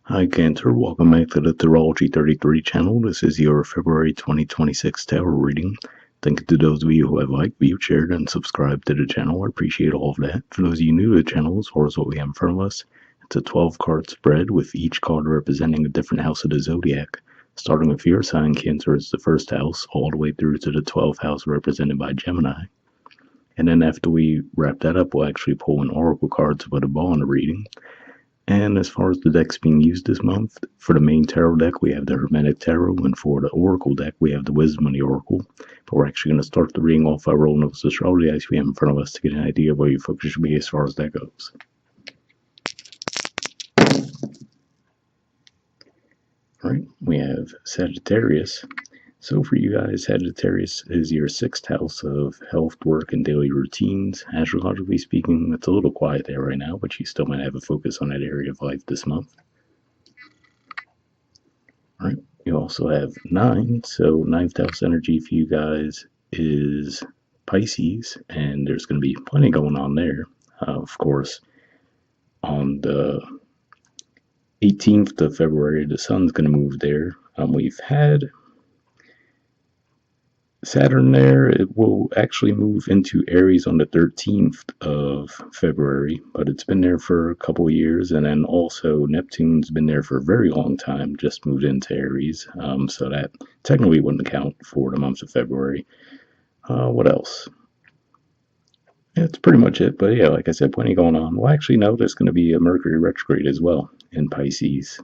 Hi Cancer, welcome back to the Astrology 33 channel. This is your February 2026 tarot reading. Thank you to those of you who have liked, viewed, shared, and subscribed to the channel. I appreciate all of that. For those of you new to the channel, as far as what we have in front of us, it's a 12 card spread with each card representing a different house of the zodiac. Starting with your sign, Cancer, is the first house, all the way through to the 12th house represented by Gemini. And then after we wrap that up, we'll actually pull an oracle card to put a bow on the reading. And as far as the decks being used this month, for the main tarot deck, we have the Hermetic Tarot, and for the Oracle deck, we have the Wisdom of the Oracle. But we're actually going to start the reading off by rolling those astrology dice we have in front of us to get an idea of where your focus should be as far as that goes. Alright, we have Sagittarius. So for you guys, Sagittarius is your sixth house of health, work, and daily routines. Astrologically speaking, it's a little quiet there right now, but you still might have a focus on that area of life this month. All right. You also have 9. So ninth house energy for you guys is Pisces, and there's going to be plenty going on there. Of course, on the 18th of February, the sun's going to move there. We've had Saturn there. It will actually move into Aries on the 13th of February, but it's been there for a couple of years. And then also Neptune's been there for a very long time, just moved into Aries. So that technically wouldn't count for the month of February. What else? That's pretty much it. But yeah, like I said, plenty going on. Well, actually, no, there's going to be a Mercury retrograde as well in Pisces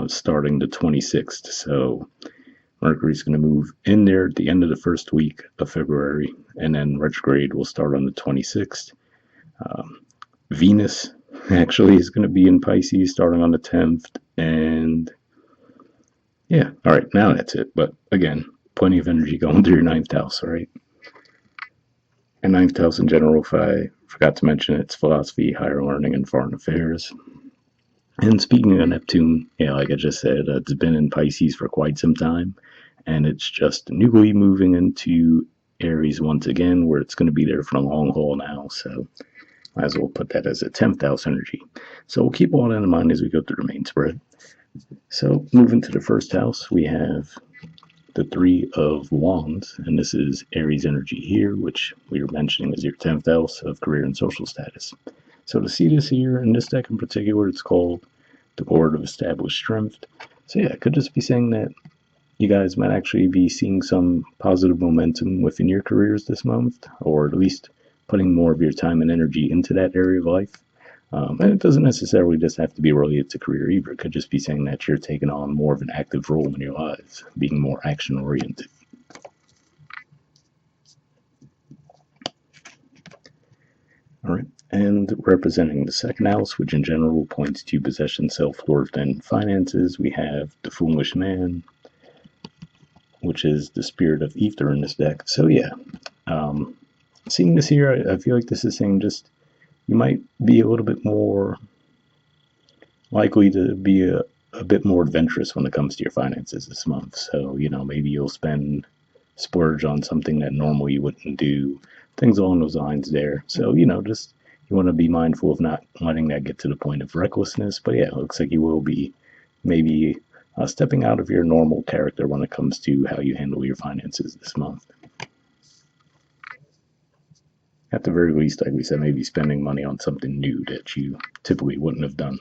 starting the 26th. So Mercury's going to move in there at the end of the first week of February, and then retrograde will start on the 26th. Venus actually is going to be in Pisces starting on the 10th, and yeah, all right, now that's it. But again, plenty of energy going through your ninth house, all right? And ninth house in general, if I forgot to mention, it's philosophy, higher learning, and foreign affairs. And speaking of Neptune, yeah, like I just said, it's been in Pisces for quite some time, and it's just newly moving into Aries once again, where it's going to be there for the long haul now. So might as well put that as a 10th house energy. So we'll keep all that in mind as we go through the main spread. So moving to the first house, we have the Three of Wands, and this is Aries energy here, which we were mentioning is your 10th house of career and social status. So to see this here in this deck in particular, it's called the Board of Established Strength. So yeah, it could just be saying that you guys might actually be seeing some positive momentum within your careers this month, or at least putting more of your time and energy into that area of life. And it doesn't necessarily just have to be related to career either. It could just be saying that you're taking on more of an active role in your lives, being more action oriented. All right. And representing the second house, which in general points to possession, self-worth, and finances, we have the Foolish Man, which is the spirit of ether in this deck. So yeah, seeing this here, I feel like this is saying just you might be a little bit more likely to be a bit more adventurous when it comes to your finances this month. So, maybe you'll splurge on something that normally you wouldn't do, things along those lines there. So, just you want to be mindful of not letting that get to the point of recklessness. But yeah, it looks like you will be maybe stepping out of your normal character when it comes to how you handle your finances this month. At the very least, like we said, maybe spending money on something new that you typically wouldn't have done.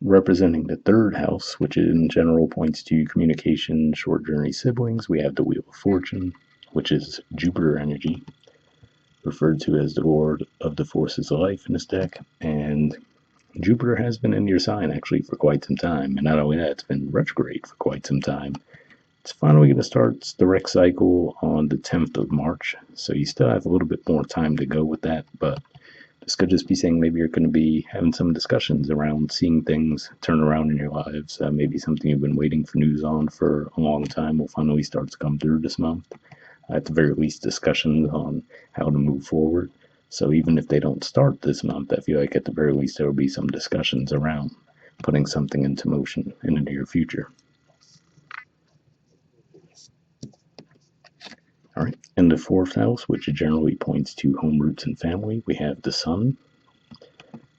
Representing the third house, which in general points to communication, short journey siblings, we have the Wheel of Fortune, which is Jupiter energy, referred to as the Lord of the Forces of Life in this deck. And Jupiter has been in your sign actually for quite some time. And not only that, it's been retrograde for quite some time. It's finally going to start its direct cycle on the 10th of March. So you still have a little bit more time to go with that, but this could just be saying maybe you're going to be having some discussions around seeing things turn around in your lives. Maybe something you've been waiting for news on for a long time will finally start to come through this month. At the very least, discussions on how to move forward. So even if they don't start this month, I feel like at the very least there will be some discussions around putting something into motion in the near future. All right, in the fourth house, which generally points to home roots and family, we have the Sun.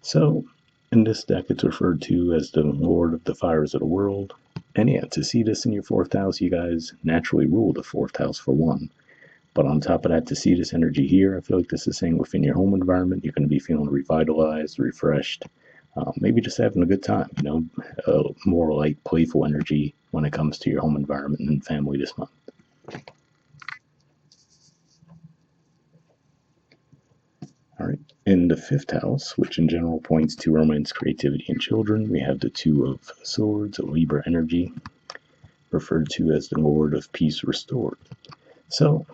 So In this deck, it's referred to as the Lord of the Fires of the World. And yeah, to see this in your fourth house, you guys naturally rule the fourth house for one. But on top of that, to see this energy here, I feel like this is saying within your home environment, you're going to be feeling revitalized, refreshed, maybe just having a good time, more light, playful energy when it comes to your home environment and family this month. All right. In the fifth house, which in general points to romance, creativity, and children, we have the Two of Swords, a Libra energy, referred to as the Lord of Peace Restored. So,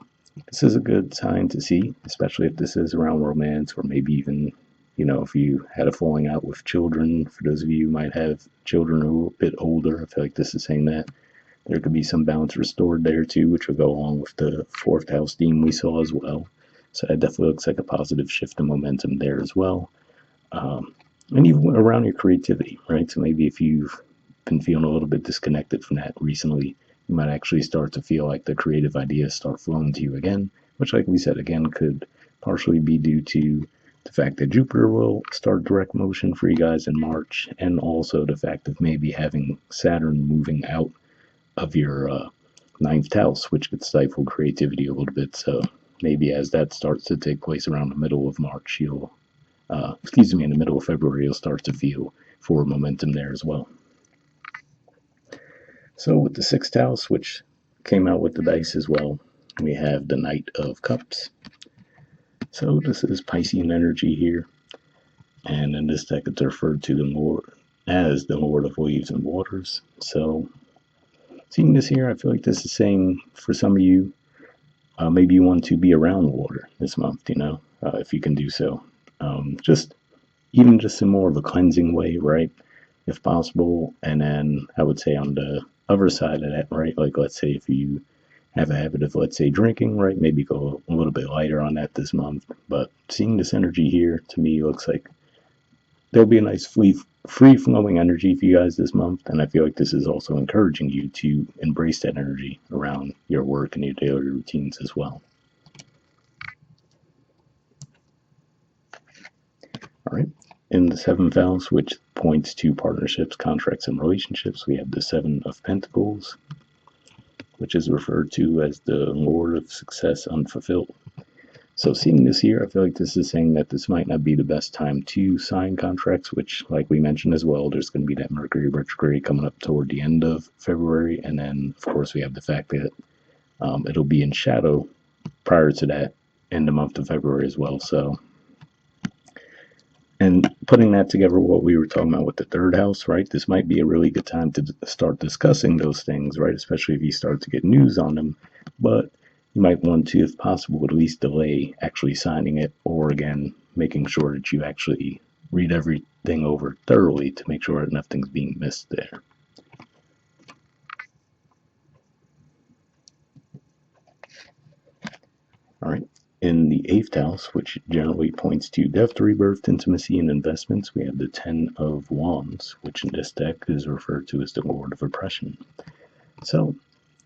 this is a good sign to see, especially if this is around romance or maybe even, if you had a falling out with children. For those of you who might have children who are a bit older, I feel like this is saying that there could be some balance restored there too, which will go along with the fourth house theme we saw as well. So that definitely looks like a positive shift in momentum there as well. And even around your creativity, right? So maybe if you've been feeling a little bit disconnected from that recently, you might actually start to feel like the creative ideas start flowing to you again, which, like we said, again, could partially be due to the fact that Jupiter will start direct motion for you guys in March, and also the fact of maybe having Saturn moving out of your ninth house, which could stifle creativity a little bit. So maybe as that starts to take place around the middle of March, in the middle of February, you'll start to feel forward momentum there as well. So with the sixth house, which came out with the dice as well, we have the Knight of Cups. So this is Piscean energy here, and in this deck it's referred to as the Lord of Waves and Waters. So seeing this here, I feel like this is saying for some of you, maybe you want to be around water this month, if you can do so. Just in more of a cleansing way, right? If possible. And then I would say on the other side of that, right? Like, let's say if you have a habit of, let's say, drinking, right? Maybe go a little bit lighter on that this month. But seeing this energy here, to me, looks like there'll be a nice free flowing energy for you guys this month. And I feel like this is also encouraging you to embrace that energy around your work and your daily routines as well. All right. In the seventh house, which points to partnerships, contracts, and relationships, we have the Seven of Pentacles, which is referred to as the Lord of Success Unfulfilled. So seeing this here, I feel like this is saying that this might not be the best time to sign contracts, which, like we mentioned as well, there's going to be that Mercury retrograde coming up toward the end of February. And then, of course, we have the fact that it'll be in shadow prior to that in the month of February as well. So, and putting that together, what we were talking about with the third house, right? This might be a really good time to start discussing those things, right? Especially if you start to get news on them. But you might want to, if possible, at least delay actually signing it, or again, making sure that you actually read everything over thoroughly to make sure that nothing's being missed there. All right. In the eighth house, which generally points to death, rebirth, intimacy, and investments, we have the Ten of Wands, which in this deck is referred to as the Lord of Oppression. So,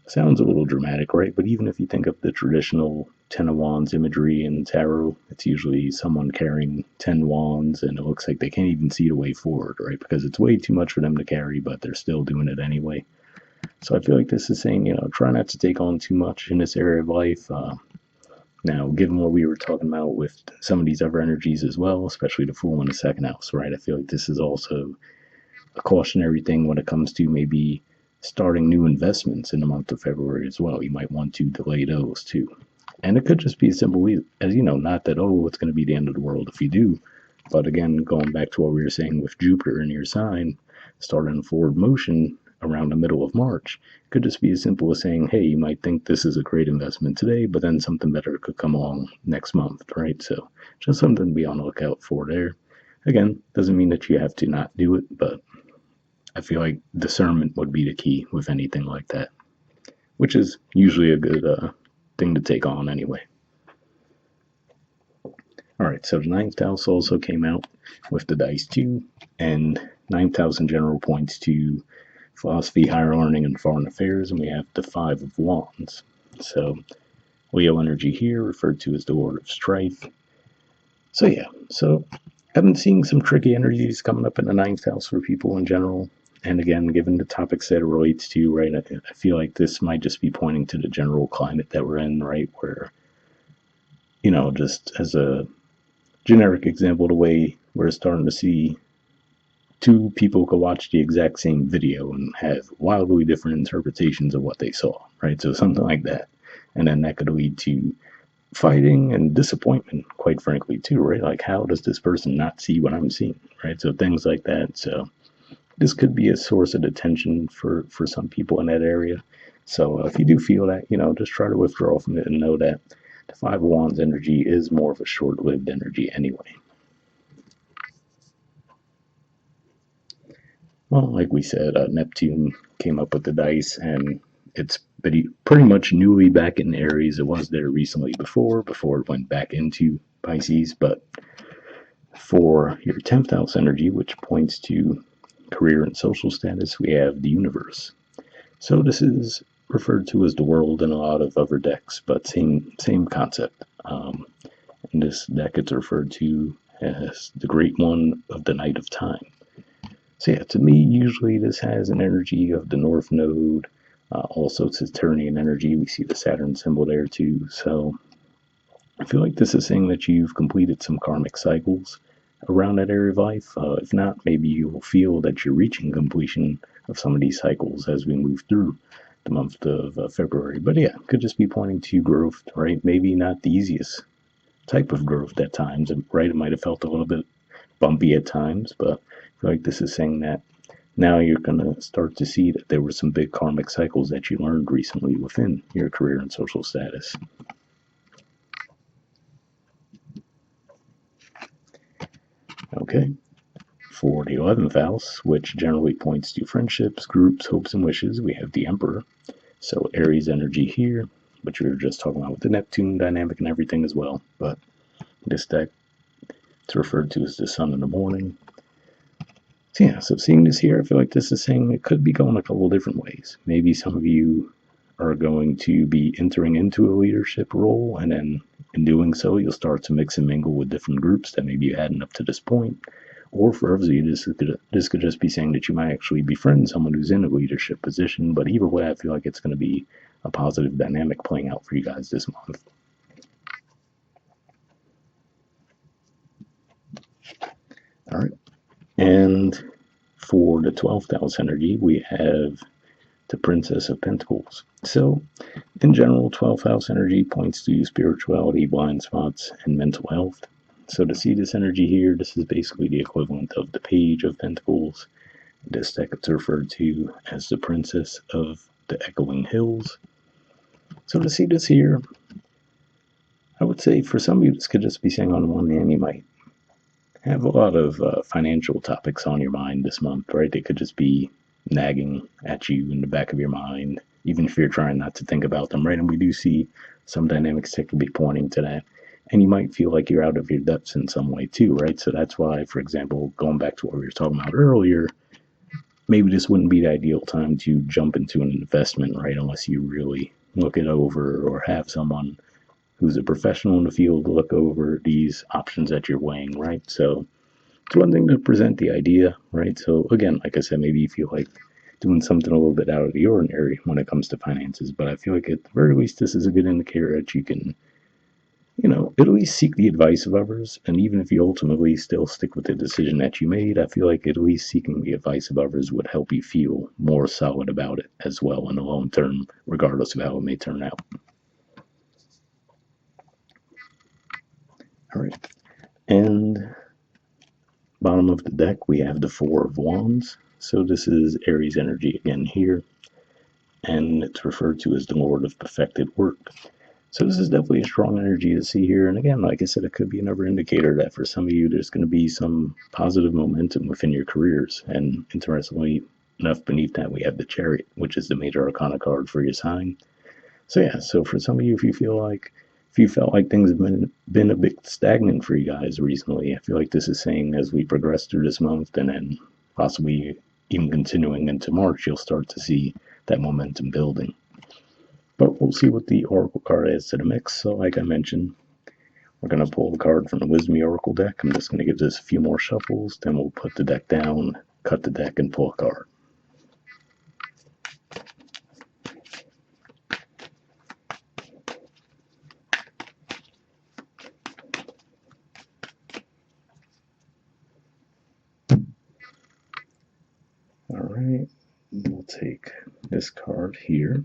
sounds a little dramatic, right? But even if you think of the traditional Ten of Wands imagery in tarot, it's usually someone carrying 10 wands, and it looks like they can't even see the way forward, right? Because it's way too much for them to carry, but they're still doing it anyway. So I feel like this is saying, try not to take on too much in this area of life. Now, given what we were talking about with some of these other energies as well, especially the Fool in the second house, right? I feel like this is also a cautionary thing when it comes to maybe starting new investments in the month of February as well. You might want to delay those too. And it could just be as simple as, not that, it's going to be the end of the world if you do. But again, going back to what we were saying with Jupiter in your sign, starting forward motion around the middle of March, it could just be as simple as saying, hey, you might think this is a great investment today, but then something better could come along next month, right? So just something to be on the lookout for there. Again, doesn't mean that you have to not do it, but I feel like discernment would be the key with anything like that, which is usually a good thing to take on anyway. All right, so the ninth house also came out with the dice too, and ninth house in general points to philosophy, higher learning, and foreign affairs, and we have the Five of Wands. So Leo energy here, referred to as the Lord of Strife. So I've been seeing some tricky energies coming up in the ninth house for people in general. And again, given the topics that it relates to, right, I feel like this might just be pointing to the general climate that we're in, right, where, just as a generic example, the way we're starting to see two people could watch the exact same video and have wildly different interpretations of what they saw, right? So something like that. And then that could lead to fighting and disappointment, quite frankly, too, right? Like, how does this person not see what I'm seeing, right? So things like that. So this could be a source of attention for some people in that area. So if you do feel that, just try to withdraw from it and know that the Five of Wands energy is more of a short-lived energy anyway. Well, like we said, Neptune came up with the dice, and it's pretty much newly back in Aries. It was there recently before it went back into Pisces. But for your 10th house energy, which points to career and social status, we have the universe. So this is referred to as the world in a lot of other decks, but same concept. In this deck, it's referred to as the Great One of the Night of Time. So yeah, to me, usually this has an energy of the North Node. Also, it's Saturnian energy. We see the Saturn symbol there too. So I feel like this is saying that you've completed some karmic cycles around that area of life. If not, maybe you'll feel that you're reaching completion of some of these cycles as we move through the month of February. But yeah, could just be pointing to growth, right? Maybe not the easiest type of growth at times, right? It might have felt a little bit bumpy at times, but I feel like this is saying that now you're going to start to see that there were some big karmic cycles that you learned recently within your career and social status. Okay. For the 11th house, which generally points to friendships, groups, hopes, and wishes, we have the Emperor. So Aries energy here, which we were just talking about with the Neptune dynamic and everything as well. But this deck, it's referred to as the sun in the morning. So yeah, so seeing this here, I feel like this is saying it could be going a couple different ways. Maybe some of you are going to be entering into a leadership role, and then in doing so, you'll start to mix and mingle with different groups that maybe you hadn't up to this point. Or for others of you, this could just be saying that you might actually befriend someone who's in a leadership position. But either way, I feel like it's going to be a positive dynamic playing out for you guys this month. All right. And for the 12th house energy, we have the Princess of Pentacles. So, in general, 12th house energy points to spirituality, blind spots, and mental health. So, to see this energy here, this is basically the equivalent of the Page of Pentacles. This deck is referred to as the Princess of the Echoing Hills. So, to see this here, I would say for some of you, this could just be saying on one hand, you might have a lot of financial topics on your mind this month, right? They could just be nagging at you in the back of your mind, even if you're trying not to think about them, right? And we do see some dynamics that could be pointing to that. And you might feel like you're out of your depths in some way too, right? So that's why, for example, going back to what we were talking about earlier, maybe this wouldn't be the ideal time to jump into an investment, right? Unless you really look it over or have someone who's a professional in the field to look over these options that you're weighing, right? So it's one thing to present the idea, right? So again, like I said, maybe you feel like doing something a little bit out of the ordinary when it comes to finances, but I feel like at the very least, this is a good indicator that you can, at least seek the advice of others. And even if you ultimately still stick with the decision that you made, I feel like at least seeking the advice of others would help you feel more solid about it as well in the long term, regardless of how it may turn out. All right. And bottom of the deck, we have the Four of Wands. So this is Aries energy again here, and it's referred to as the Lord of Perfected Work. So this is definitely a strong energy to see here. And again, like I said, it could be another indicator that for some of you, there's going to be some positive momentum within your careers. And interestingly enough, beneath that, we have the Chariot, which is the major arcana card for your sign. So yeah, so for some of you, if you felt like things have been a bit stagnant for you guys recently, I feel like this is saying as we progress through this month and then possibly even continuing into March, you'll start to see that momentum building. But we'll see what the Oracle card adds to the mix. So like I mentioned, We're going to pull a card from the Wisdom Oracle deck. I'm just going to give this a few more shuffles, then we'll put the deck down, cut the deck, and pull a card. Alright, we'll take this card here,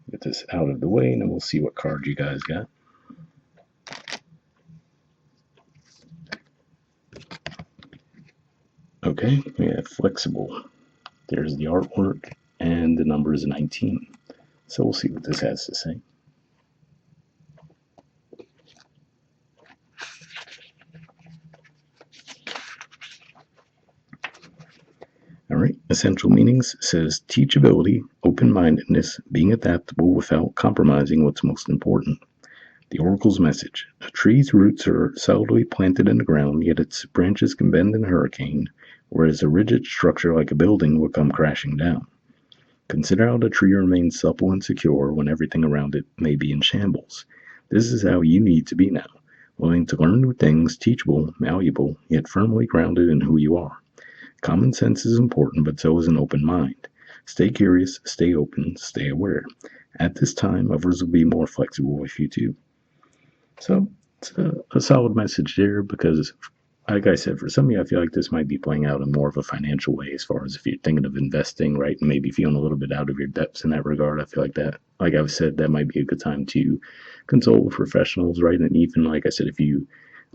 get this out of the way, and then we'll see what card you guys got. Okay, we have Flexible. There's the artwork, and the number is 19. So we'll see what this has to say. Alright, essential meanings says teachability, open-mindedness, being adaptable without compromising what's most important. The Oracle's message: a tree's roots are solidly planted in the ground, yet its branches can bend in a hurricane, whereas a rigid structure like a building will come crashing down. Consider how the tree remains supple and secure when everything around it may be in shambles. This is how you need to be now, willing to learn new things, teachable, malleable, yet firmly grounded in who you are. Common sense is important, but so is an open mind. Stay curious, stay open, stay aware. At this time, others will be more flexible with you too. So it's a solid message there because, like I said, for some of you, I feel like this might be playing out in more of a financial way as far as if you're thinking of investing, right? And maybe feeling a little bit out of your depths in that regard. I feel like that, like I've said, that might be a good time to consult with professionals, right? And even, like I said, if you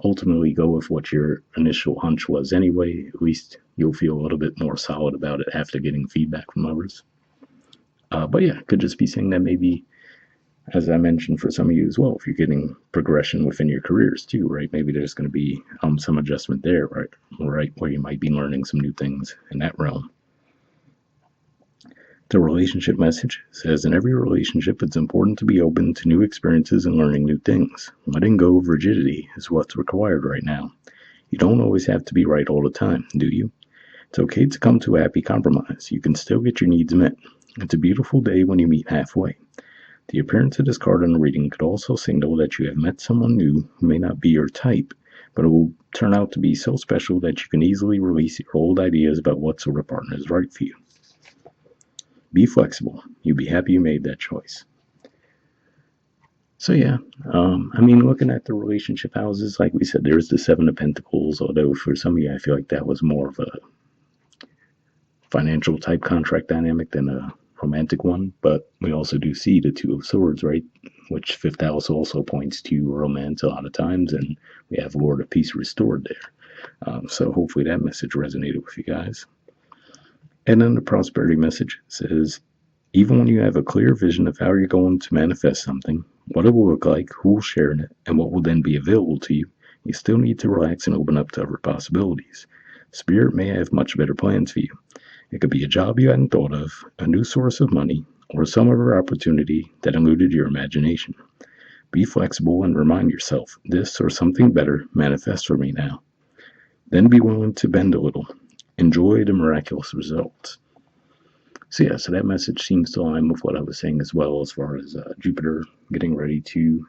ultimately go with what your initial hunch was anyway, at least you'll feel a little bit more solid about it after getting feedback from others. But yeah, could just be saying that maybe, as I mentioned, for some of you as well, if you're getting progression within your careers too, right? Maybe there's going to be some adjustment there, right, where you might be learning some new things in that realm. The relationship message says, in every relationship, it's important to be open to new experiences and learning new things. Letting go of rigidity is what's required right now. You don't always have to be right all the time, do you? It's okay to come to a happy compromise. You can still get your needs met. It's a beautiful day when you meet halfway. The appearance of this card in a reading could also signal that you have met someone new who may not be your type, but it will turn out to be so special that you can easily release your old ideas about what sort of partner is right for you. Be flexible. You'll be happy you made that choice. So yeah, looking at the relationship houses, like we said, there's the Seven of Pentacles, although for some of you, I feel like that was more of a financial type contract dynamic than a romantic one, but we also do see the Two of Swords, right? Which fifth house also points to romance a lot of times, and we have Lord of Peace restored there. So hopefully that message resonated with you guys. And then the prosperity message says, even when you have a clear vision of how you're going to manifest something, what it will look like, who will share in it, and what will then be available to you, you still need to relax and open up to other possibilities. Spirit may have much better plans for you. It could be a job you hadn't thought of, a new source of money, or some other opportunity that eluded your imagination. Be flexible and remind yourself, this or something better manifests for me now. Then be willing to bend a little. Enjoy the miraculous results. So yeah, so that message seems to align with what I was saying as well, as far as Jupiter getting ready to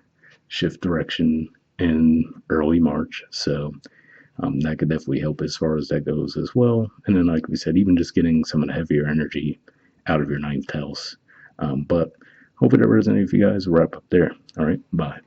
shift direction in early March. So that could definitely help as far as that goes as well. And then, like we said, even just getting some of the heavier energy out of your ninth house. But hopefully that resonated with you guys. We'll wrap up there. All right, bye.